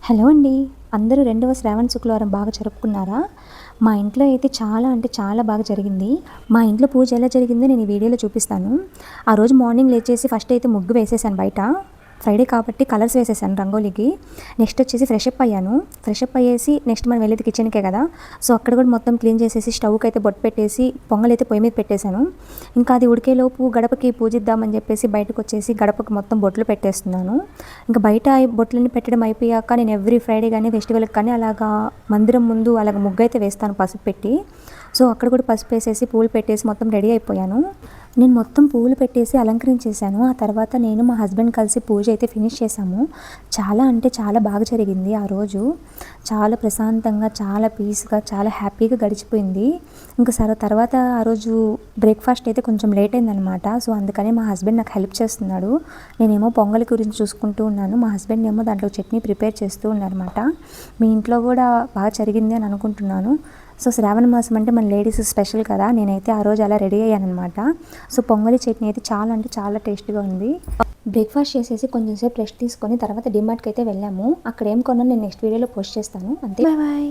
Hello అండి. అందరూ రెండవ శ్రావణ శుక్రవారం బాగా జరుపుకున్నారా? మా ఇంట్లో అయితే చాలా అంటే చాలా బాగా జరిగింది. మా ఇంట్లో పూజ ఎలా జరిగిందో నేను ఈ వీడియోలో చూపిస్తాను. ఆ రోజు మార్నింగ్ లేచేసి ఫస్ట్ అయితే ముగ్గు వేసేసాను బయట. ఫ్రైడే కాబట్టి కలర్స్ వేసేసాను రంగోలీకి. నెక్స్ట్ వచ్చేసి ఫ్రెషప్ అయ్యాను. ఫ్రెషప్ అయ్యేసి నెక్స్ట్ మనం వెళ్ళేది కిచెన్కే కదా. సో అక్కడ కూడా మొత్తం క్లీన్ చేసేసి స్టవ్కి అయితే బొట్టు పెట్టేసి పొంగల్ అయితే పొయ్యి మీద పెట్టేశాను. ఇంకా అది ఉడికేలోపు గడపకి పూజిద్దామని చెప్పేసి బయటకు వచ్చేసి గడపకి మొత్తం బొట్లు పెట్టేస్తున్నాను. ఇంకా బయట బొట్లన్నీ పెట్టడం అయిపోయాక నేను ఎవ్రీ ఫ్రైడే కానీ ఫెస్టివల్కి కానీ అలాగా మందిరం ముందు అలాగ ముగ్గు అయితే వేస్తాను పసుపు పెట్టి. సో అక్కడ కూడా పసుపు వేసేసి పూలు పెట్టేసి మొత్తం రెడీ అయిపోయాను. నేను మొత్తం పూలు పెట్టేసి అలంకరించేశాను. ఆ తర్వాత నేను మా హస్బెండ్ కలిసి పూజ అయితే ఫినిష్ చేశాము. చాలా అంటే చాలా బాగా జరిగింది ఆ రోజు. చాలా ప్రశాంతంగా, చాలా పీస్గా, చాలా హ్యాపీగా గడిచిపోయింది. ఇంకా తర్వాత ఆ రోజు బ్రేక్ఫాస్ట్ అయితే కొంచెం లేట్ అయిందనమాట. సో అందుకని మా హస్బెండ్ నాకు హెల్ప్ చేస్తున్నాడు. నేనేమో పొంగల్ గురించి చూసుకుంటూ ఉన్నాను. మా హస్బెండ్ ఏమో దాంట్లో చట్నీ ప్రిపేర్ చేస్తూ ఉన్నారన్నమాట. మీ ఇంట్లో కూడా బాగా జరిగింది అని అనుకుంటున్నాను. సో శ్రావణ మాసం అంటే మన లేడీస్ స్పెషల్ కదా. నేనైతే ఆ రోజు అలా రెడీ అయ్యానమాట. సో పొంగలి చట్నీ అయితే చాలా అంటే చాలా టేస్ట్గా ఉంది. బ్రేక్ఫాస్ట్ చేసేసి కొంచెం సేపు రెస్ట్ తీసుకొని తర్వాత డిమార్ట్కి అయితే వెళ్ళాము. అక్కడ ఏం కొన్నాను నేను నెక్స్ట్ వీడియోలో పోస్ట్ చేస్తాను. అంతే, బాయ్ బాయ్.